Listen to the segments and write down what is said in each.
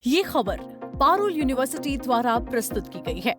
ये खबर पारुल यूनिवर्सिटी द्वारा प्रस्तुत की गई है।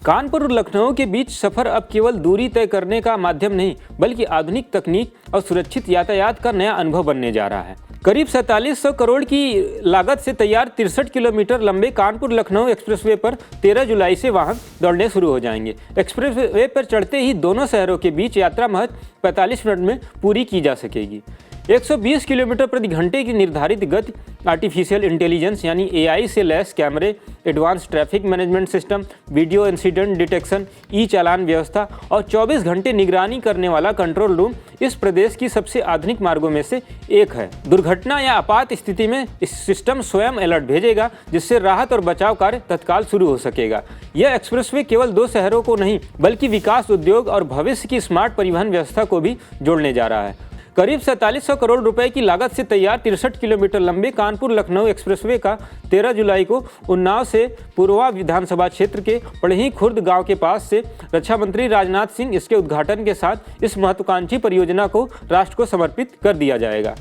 कानपुर और लखनऊ के बीच सफर अब केवल दूरी तय करने का माध्यम नहीं, बल्कि आधुनिक तकनीक और सुरक्षित यातायात का नया अनुभव बनने जा रहा है। करीब 4700 करोड़ की लागत से तैयार 63 किलोमीटर लंबे कानपुर लखनऊ एक्सप्रेसवे पर 13 जुलाई से वाहन दौड़ने शुरू हो जाएंगे। एक्सप्रेसवे पर चढ़ते ही दोनों शहरों के बीच यात्रा महज 45 मिनट में पूरी की जा सकेगी। 120 किलोमीटर प्रति घंटे की निर्धारित गति आर्टिफिशियल इंटेलिजेंस यानी एआई से लैस कैमरे, advance traffic management system, video incident detection, e challan व्यवस्था और 24 घंटे निगरानी करने वाला कंट्रोल रूम इस प्रदेश की सबसे आधुनिक मार्गों में से एक है। दुर्घटना या आपात स्थिति में इस सिस्टम स्वयं अलर्ट भेजेगा, जिससे राहत और बचाव कार्य तत्काल शुरू हो सकेगा। यह एक्सप्रेसवे केवल दो शहरों को नहीं, बल्कि विकास, उद्योग और भविष्य की स्मार्ट परिवहन व्यवस्था को भी जोड़ने जा रहा है। करीब 4700 करोड़ रुपए की लागत से तैयार 63 किलोमीटर लंबे कानपुर लखनऊ एक्सप्रेसवे का 13 जुलाई को उन्नाव से पूर्वा विधानसभा क्षेत्र के पड़ही खुर्द गांव के पास से रक्षा मंत्री राजनाथ सिंह इसके उद्घाटन के साथ इस महत्वाकांक्षी परियोजना को राष्ट्र को समर्पित कर दिया जाएगा।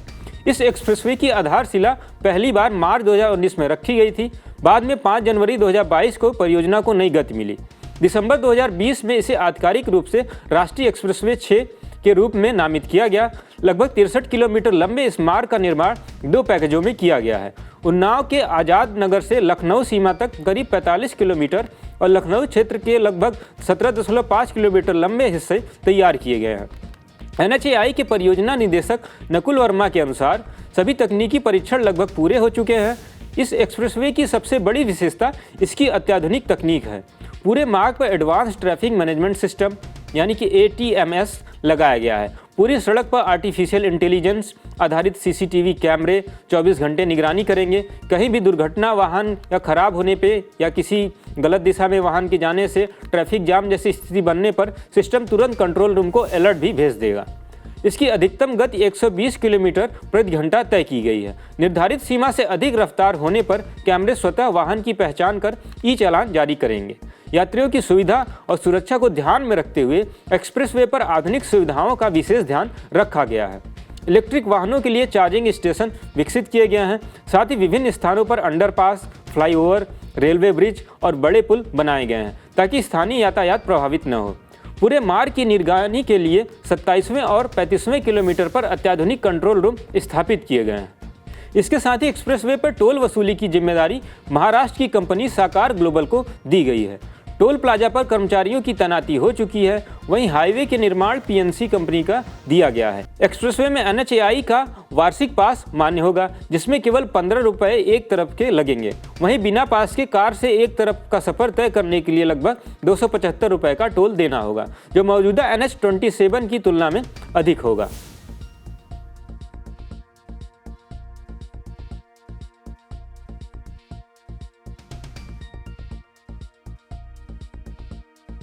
इस एक्सप्रेसवे की आधारशिला पहली बार मार्च 2019 में रखी गई थी। बाद में 5 जनवरी 2022 को परियोजना को नई गति मिली। दिसंबर 2020 में इसे आधिकारिक रूप से राष्ट्रीय एक्सप्रेसवे 6 के रूप में नामित किया गया। लगभग 63 किलोमीटर लंबे इस मार्ग का निर्माण 2 पैकेजों में किया गया है। उन्नाव के आजाद नगर से लखनऊ सीमा तक करीब 45 किलोमीटर और लखनऊ क्षेत्र के लगभग 17.5 किलोमीटर लंबे हिस्से तैयार किए गए हैं। NHAI के परियोजना निदेशक नकुल वर्मा के अनुसार सभी तकनीकी परीक्षण लगभग पूरे हो चुके हैं। इस एक्सप्रेसवे की सबसे बड़ी विशेषता इसकी अत्याधुनिक तकनीक है। पूरे मार्ग पर एडवांस ट्रैफिक मैनेजमेंट सिस्टम यानी कि ATMS लगाया गया है। पूरी सड़क पर आर्टिफिशियल इंटेलिजेंस आधारित CCTV कैमरे 24 घंटे निगरानी करेंगे। कहीं भी दुर्घटना, वाहन या खराब होने पे या किसी गलत दिशा में वाहन के जाने से ट्रैफिक जाम जैसी स्थिति बनने पर सिस्टम तुरंत कंट्रोल रूम को अलर्ट भी भेज देगा। इसकी अधिकतम गति 120 किलोमीटर प्रति घंटा तय की गई है। निर्धारित सीमा से अधिक रफ्तार होने पर कैमरे स्वतः वाहन की पहचान कर ई चालान जारी करेंगे। यात्रियों की सुविधा और सुरक्षा को ध्यान में रखते हुए एक्सप्रेसवे पर आधुनिक सुविधाओं का विशेष ध्यान रखा गया है। इलेक्ट्रिक वाहनों के लिए चार्जिंग स्टेशन विकसित किए गए हैं। साथ ही विभिन्न स्थानों पर अंडरपास, फ्लाईओवर, रेलवे ब्रिज और बड़े पुल बनाए गए हैं ताकि स्थानीय यातायात प्रभावित न हो। पूरे मार्ग की निगरानी के लिए 27वें और 35वें किलोमीटर पर अत्याधुनिक कंट्रोल रूम स्थापित किए गए हैं। इसके साथ ही एक्सप्रेसवे पर टोल वसूली की जिम्मेदारी महाराष्ट्र की कंपनी साकार ग्लोबल को दी गई है। टोल प्लाजा पर कर्मचारियों की तैनाती हो चुकी है। वहीं हाईवे के निर्माण PNC कंपनी का दिया गया है। एक्सप्रेसवे में NHAI का वार्षिक पास मान्य होगा, जिसमें केवल 15 रुपये एक तरफ के लगेंगे। वहीं बिना पास के कार से एक तरफ का सफर तय करने के लिए लगभग 275 रुपये का टोल देना होगा, जो मौजूदा NH-27 की तुलना में अधिक होगा।